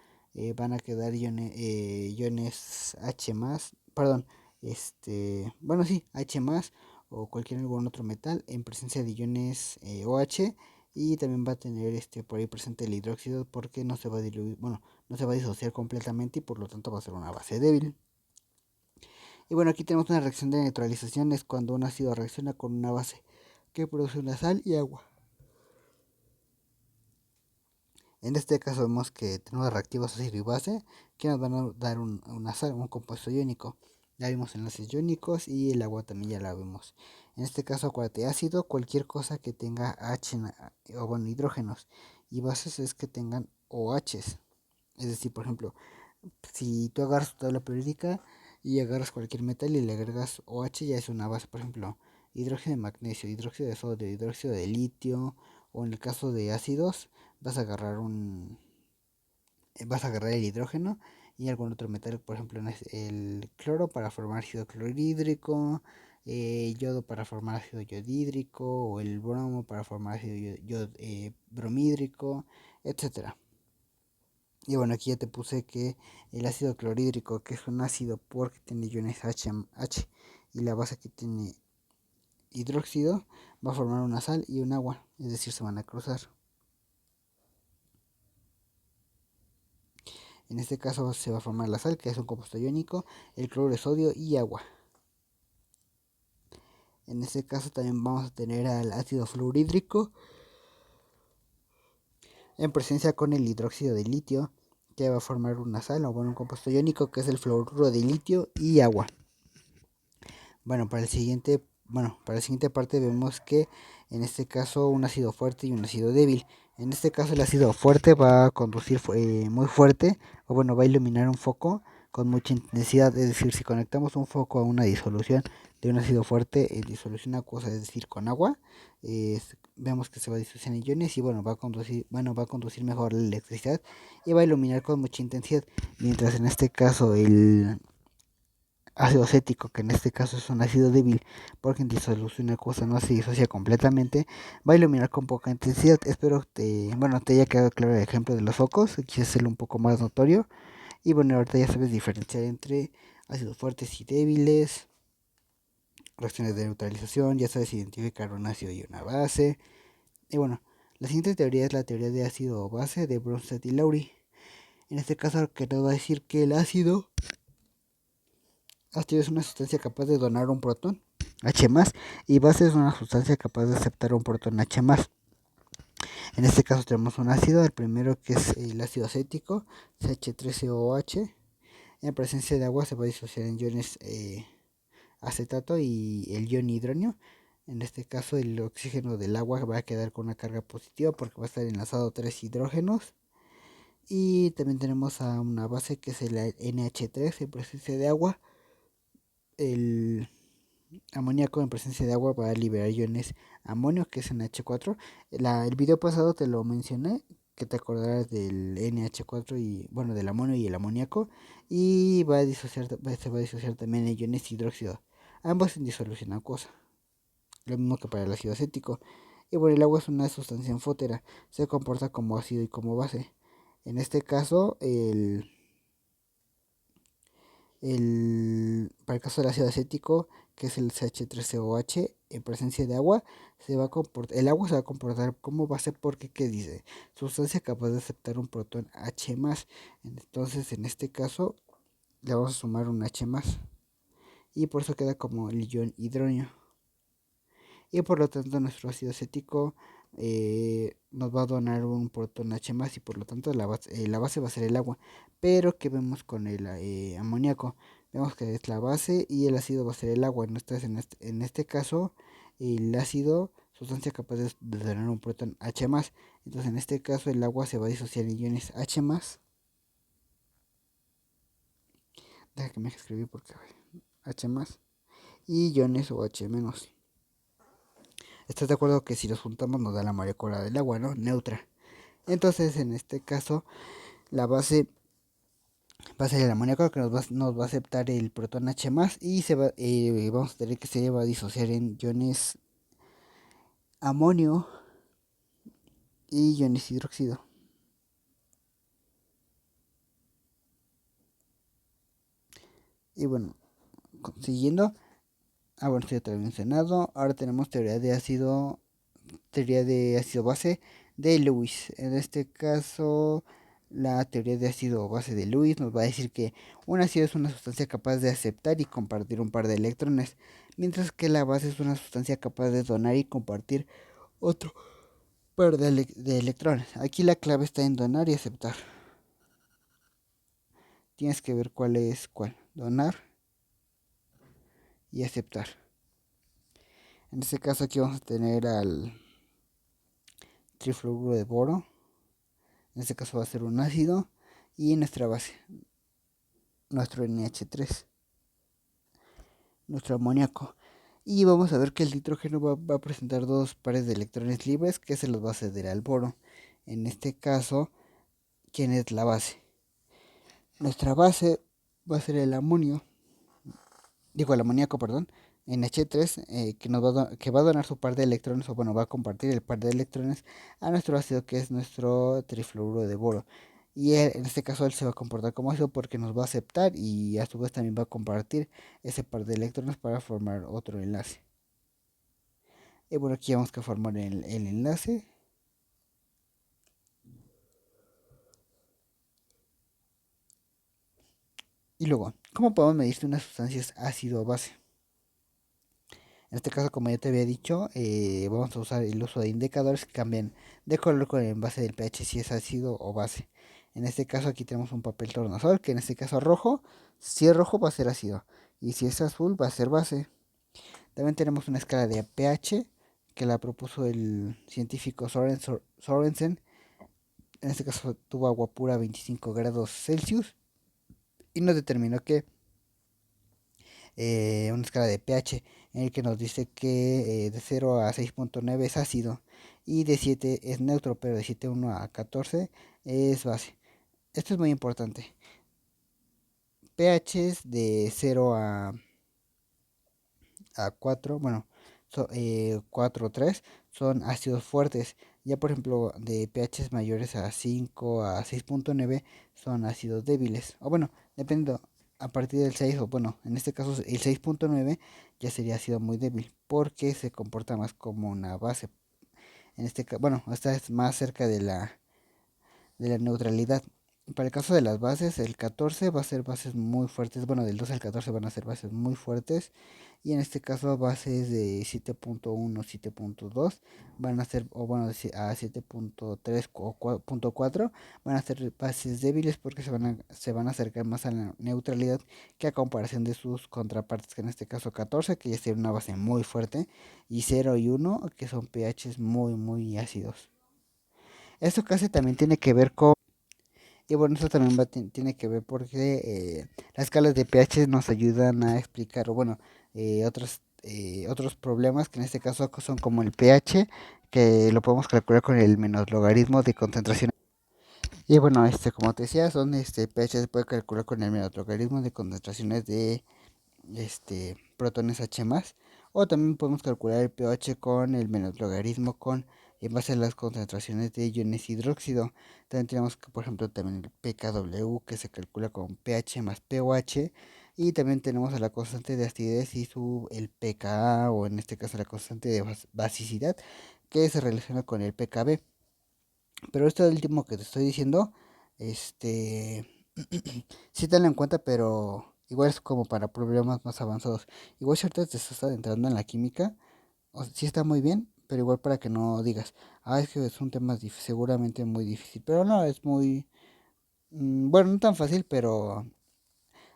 van a quedar iones H más, perdón, bueno, sí, H más o cualquier algún otro metal en presencia de iones OH, y también va a tener por ahí presente el hidróxido porque no se va a diluir, bueno, no se va a disociar completamente y por lo tanto va a ser una base débil. Y bueno, aquí tenemos una reacción de neutralización, es cuando un ácido reacciona con una base que produce una sal y agua. En este caso vemos que tenemos reactivos ácido y base que nos van a dar una sal, un compuesto iónico. Ya vimos enlaces iónicos y el agua también ya la vimos. En este caso, acuérdate, ácido, cualquier cosa que tenga H o bueno, hidrógenos, y bases es que tengan OHs. Es decir, por ejemplo, si tú agarras tu tabla periódica y agarras cualquier metal y le agregas OH, ya es una base. Por ejemplo, hidrógeno de magnesio, hidróxido de sodio, hidróxido de litio, o en el caso de ácidos, vas a agarrar vas a agarrar el hidrógeno y algún otro metal, por ejemplo, el cloro para formar ácido clorhídrico, yodo para formar ácido yodhídrico, o el bromo para formar ácido bromhídrico, etcétera. Y bueno, aquí ya te puse que el ácido clorhídrico, que es un ácido porque tiene iones H, y la base que tiene hidróxido, va a formar una sal y un agua, es decir, se van a cruzar. En este caso se va a formar la sal, que es un compuesto iónico, el cloruro de sodio y agua. En este caso también vamos a tener al ácido fluorhídrico en presencia con el hidróxido de litio, que va a formar una sal o bueno, un compuesto iónico, que es el fluoruro de litio y agua. Bueno, para la siguiente parte vemos que en este caso un ácido fuerte y un ácido débil. En este caso el ácido fuerte va a conducir muy fuerte, o bueno, va a iluminar un foco con mucha intensidad. Es decir, si conectamos un foco a una disolución de un ácido fuerte en disolución acuosa, es decir, con agua, vemos que se va a disociar en iones y bueno, va a conducir mejor la electricidad y va a iluminar con mucha intensidad. Mientras en este caso el ácido acético, que en este caso es un ácido débil porque en disolución acuosa no se disocia completamente, va a iluminar con poca intensidad. Espero te haya quedado claro el ejemplo de los focos, quise hacerlo un poco más notorio. Y bueno, ahorita ya sabes diferenciar entre ácidos fuertes y débiles, reacciones de neutralización, ya sabes identificar un ácido y una base. Y bueno, la siguiente teoría es la teoría de ácido o base de Bronsted y Lowry. En este caso, que nos va a decir que el ácido es una sustancia capaz de donar un protón H+, y base es una sustancia capaz de aceptar un protón H+. En este caso tenemos un ácido, el primero que es el ácido acético, CH3COH. En presencia de agua se va a disociar en iones acetato y el ion hidróneo. En este caso el oxígeno del agua va a quedar con una carga positiva porque va a estar enlazado a 3 hidrógenos. Y también tenemos a una base que es el NH3 en presencia de agua. El amoníaco en presencia de agua va a liberar iones amonio, que es NH4. El video pasado te lo mencioné, que te acordarás del NH4 y bueno, del amonio y el amoníaco. Y se va a disociar también en iones hidróxido, ambos en disolución acuosa, lo mismo que para el ácido acético. Y bueno, el agua es una sustancia anfótera, se comporta como ácido y como base. En este caso, para el caso del ácido acético, que es el CH3COH, en presencia de agua, el agua se va a comportar como base porque, ¿qué dice? Sustancia capaz de aceptar un protón H+. Entonces, en este caso, le vamos a sumar un H+. Y por eso queda como el ion hidróneo. Y por lo tanto, nuestro ácido acético nos va a donar un protón H+, y por lo tanto la base va a ser el agua. Pero ¿qué vemos con el amoníaco? Vemos que es la base y el ácido va a ser el agua. En este caso, el ácido, sustancia capaz de donar un protón H+. Entonces, en este caso, el agua se va a disociar en iones H+. Deja que me escribí porque H+, y iones OH-. ¿Estás de acuerdo que si los juntamos nos da la molécula del agua, no? Neutra. Entonces, en este caso, La base va a ser el amoníaco que nos va a aceptar el protón H+, y vamos a tener que se va a disociar en iones amonio y iones hidróxido. Y bueno, siguiendo, bueno, esto ya te lo había mencionado. Ahora tenemos teoría de ácido base de Lewis. En este caso, la teoría de ácido base de Lewis nos va a decir que un ácido es una sustancia capaz de aceptar y compartir un par de electrones, mientras que la base es una sustancia capaz de donar y compartir otro par de electrones. Aquí la clave está en donar y aceptar. Tienes que ver cuál es cuál. Donar y aceptar. En este caso aquí vamos a tener al trifluoruro de boro. En este caso va a ser un ácido. Y nuestra base, nuestro NH3, nuestro amoníaco. Y vamos a ver que el nitrógeno va a presentar dos pares de electrones libres que se los va a ceder al boro. En este caso, ¿quién es la base? Nuestra base va a ser el amonio, el amoníaco, perdón, NH3, que va a donar su par de electrones, o bueno, va a compartir el par de electrones a nuestro ácido, que es nuestro trifluoruro de boro. Y en este caso él se va a comportar como ácido porque nos va a aceptar y a su vez también va a compartir ese par de electrones para formar otro enlace. Y bueno, aquí vamos a formar el enlace. Y luego, ¿cómo podemos medir si una sustancia es ácido o base? En este caso, como ya te había dicho, vamos a usar el uso de indicadores que cambian de color con el base del pH si es ácido o base. En este caso aquí tenemos un papel tornasol, que en este caso rojo, si es rojo va a ser ácido y si es azul va a ser base. También tenemos una escala de pH que la propuso el científico Sorensen. En este caso tuvo agua pura a 25 grados Celsius y nos determinó que una escala de pH en el que nos dice que de 0 a 6.9 es ácido y de 7 es neutro, pero de 7.1 a 14 es base. Esto es muy importante. pHs de 0 a 4, bueno, 4 o 3 son ácidos fuertes. Ya por ejemplo de pHs mayores a 5 a 6.9 son ácidos débiles. O bueno, dependiendo, a partir del 6 o bueno, en este caso el 6.9 ya sería ácido muy débil porque se comporta más como una base. En este caso, bueno, esta es más cerca de la neutralidad. Para el caso de las bases, el 14 va a ser bases muy fuertes. Bueno, del 2 al 14 van a ser bases muy fuertes. Y en este caso, bases de 7.1, 7.2 van a ser, o bueno, a 7.3 o punto 4 van a ser bases débiles porque se van a acercar más a la neutralidad que a comparación de sus contrapartes, que en este caso 14, que ya sería una base muy fuerte, y 0 y 1, que son pHs muy, muy ácidos. Esto casi también tiene que ver con y bueno, eso también tiene que ver porque las escalas de pH nos ayudan a explicar, o bueno, otros problemas que en este caso son como el pH, que lo podemos calcular con el menos logaritmo de concentración. Y bueno, como te decía, pH se puede calcular con el menos logaritmo de concentraciones de protones H+, o también podemos calcular el pH con el menos logaritmo en base a las concentraciones de iones hidróxido. También tenemos que, por ejemplo, también el pKw, que se calcula con pH más pOH, y también tenemos a la constante de acidez y el pKa, o en este caso la constante de basicidad, que se relaciona con el pKb. Pero esto último que te estoy diciendo, sí tenlo en cuenta, pero igual es como para problemas más avanzados. Igual si ahorita te estás adentrando en la química, sí está muy bien, pero igual para que no digas, es que es un tema seguramente muy difícil. Pero no, es muy, bueno, no tan fácil, pero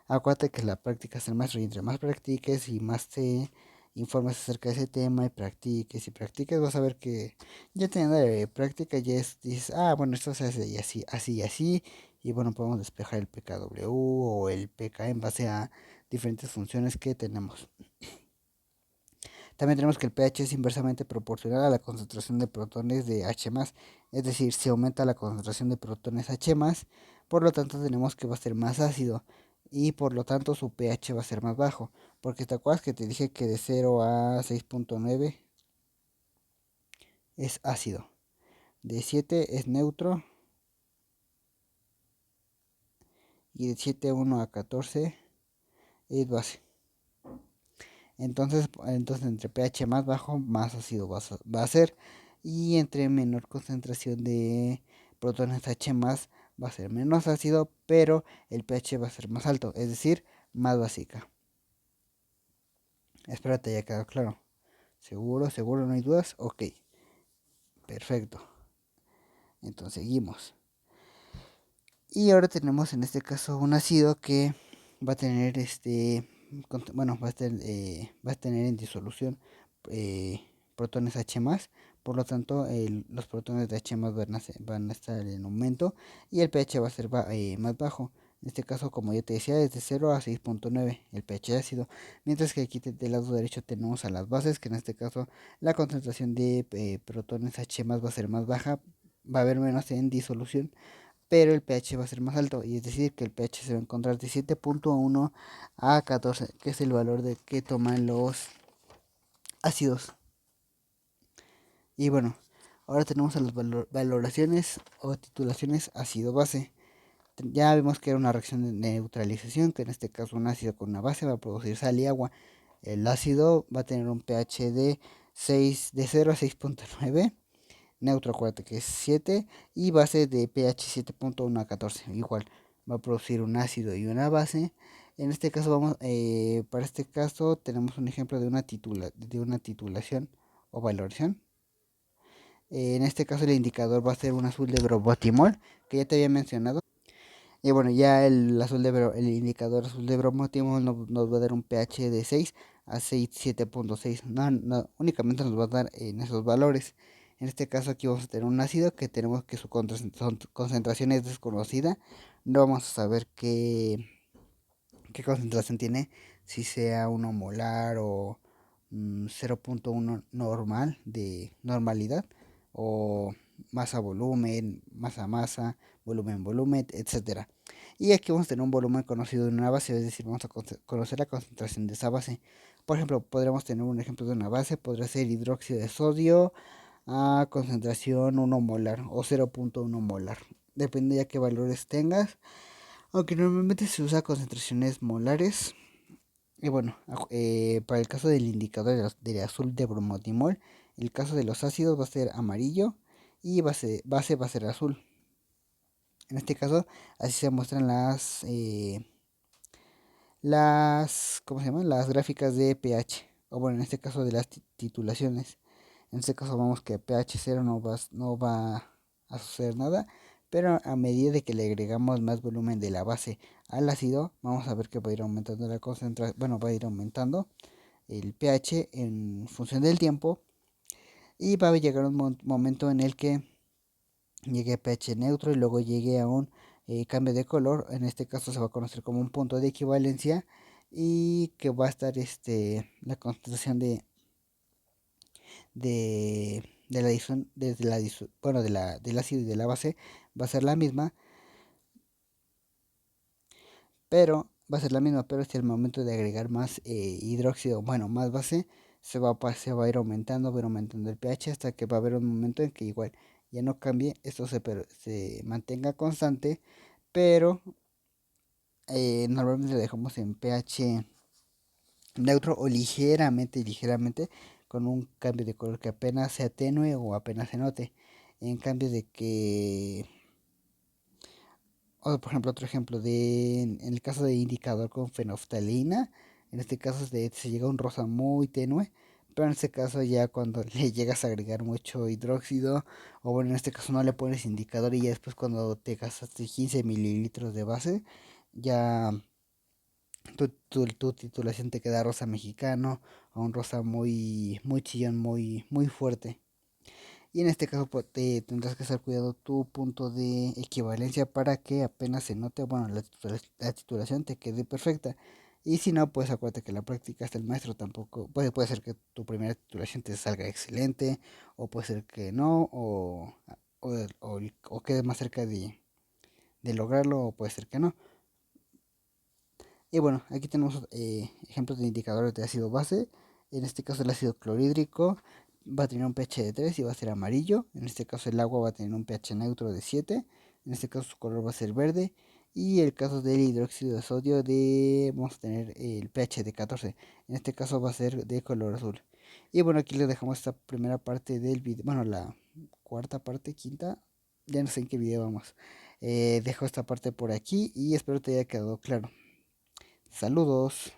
acuérdate que la práctica es el maestro y entre más practiques y más te informes acerca de ese tema y practiques, vas a ver que ya teniendo práctica ya dices, bueno, esto se hace y así, así y así, y bueno, podemos despejar el pKw o el pK en base a diferentes funciones que tenemos. También tenemos que el pH es inversamente proporcional a la concentración de protones de H+, es decir, si aumenta la concentración de protones H+, por lo tanto tenemos que va a ser más ácido y por lo tanto su pH va a ser más bajo, porque te acuerdas que te dije que de 0 a 6.9 es ácido, de 7 es neutro y de 7.1 a 14 es base. Entonces entre pH más bajo, más ácido va a ser. Y entre menor concentración de protones H más va a ser menos ácido, pero el pH va a ser más alto, es decir, más básica. Espero te haya quedado claro. ¿Seguro? ¿Seguro? ¿No hay dudas? Ok, perfecto. Entonces seguimos. Y ahora tenemos en este caso un ácido que va a tener bueno, va a tener en disolución eh, protones H más, por lo tanto los protones de H más van a estar en aumento y el pH va a ser más bajo. En este caso, como ya te decía, es de 0 a 6.9 el pH ácido, mientras que aquí del lado derecho tenemos a las bases, que en este caso la concentración de protones H más va a ser más baja, va a haber menos en disolución, pero el pH va a ser más alto, y es decir, que el pH se va a encontrar de 7.1 a 14, que es el valor de que toman los ácidos. Y bueno, ahora tenemos a las valoraciones o titulaciones ácido-base. Ya vimos que era una reacción de neutralización, que en este caso un ácido con una base va a producir sal y agua. El ácido va a tener un pH de 0 a 6.9, neutro acuérdate que es 7 y base de pH 7.1 a 14. Igual va a producir un ácido y una base. En este caso para este caso tenemos un ejemplo de una titulación o valoración. En este caso el indicador va a ser un azul de bromotimol, que ya te había mencionado. Y bueno, ya el indicador azul de bromotimol nos va a dar un pH de 6 a 7.6. No, únicamente nos va a dar en esos valores. En este caso aquí vamos a tener un ácido que tenemos que su concentración es desconocida. No vamos a saber qué concentración tiene, si sea 1 molar o 0.1 normal de normalidad, o masa-volumen, masa-masa, volumen-volumen, etcétera. Y aquí vamos a tener un volumen conocido de una base, es decir, vamos a conocer la concentración de esa base. Por ejemplo, podríamos tener un ejemplo de una base, podría ser hidróxido de sodio a concentración 1 molar o 0.1 molar. Depende ya qué valores tengas, aunque normalmente se usa concentraciones molares. Y bueno, para el caso del indicador del azul de bromotimol, el caso de los ácidos va a ser amarillo y base va a ser azul. En este caso, así se muestran ¿cómo se llaman? Las gráficas de pH, o bueno, en este caso de las titulaciones. En este caso vamos que pH 0 no va a suceder nada, pero a medida de que le agregamos más volumen de la base al ácido, vamos a ver que va a ir aumentando la concentración, bueno, va a ir aumentando el pH en función del tiempo, y va a llegar un momento en el que llegue a pH neutro y luego llegue a un cambio de color. En este caso se va a conocer como un punto de equivalencia, y que va a estar la concentración de la adición bueno, del ácido y de la base va a ser la misma, pero es el momento de agregar más hidróxido, bueno, más base, se va a ir aumentando, el pH hasta que va a haber un momento en que igual ya no cambie, esto se mantenga constante, pero normalmente lo dejamos en pH neutro o ligeramente, con un cambio de color que apenas se atenúe o apenas se note. En cambio de que, o por ejemplo, otro ejemplo en el caso de indicador con fenolftalina, en este caso se llega a un rosa muy tenue, pero en este caso ya cuando le llegas a agregar mucho hidróxido, o bueno, en este caso no le pones indicador y ya después cuando te gastaste 15 mililitros de base, ya tu titulación te queda rosa mexicano, o un rosa muy chillón, muy fuerte. Y en este caso pues, tendrás que estar cuidando tu punto de equivalencia para que apenas se note, bueno, la titulación te quede perfecta. Y si no, pues acuérdate que la práctica hasta el maestro tampoco, puede ser que tu primera titulación te salga excelente, o puede ser que no, o quedes más cerca de lograrlo o puede ser que no. Y bueno, aquí tenemos ejemplos de indicadores de ácido base. En este caso el ácido clorhídrico va a tener un pH de 3 y va a ser amarillo. En este caso el agua va a tener un pH neutro de 7. En este caso su color va a ser verde. Y el caso del hidróxido de sodio vamos a tener el pH de 14. En este caso va a ser de color azul. Y bueno, aquí les dejamos esta primera parte del video. Bueno, la cuarta parte, quinta. Ya no sé en qué video vamos. Dejo esta parte por aquí y espero te haya quedado claro. Saludos.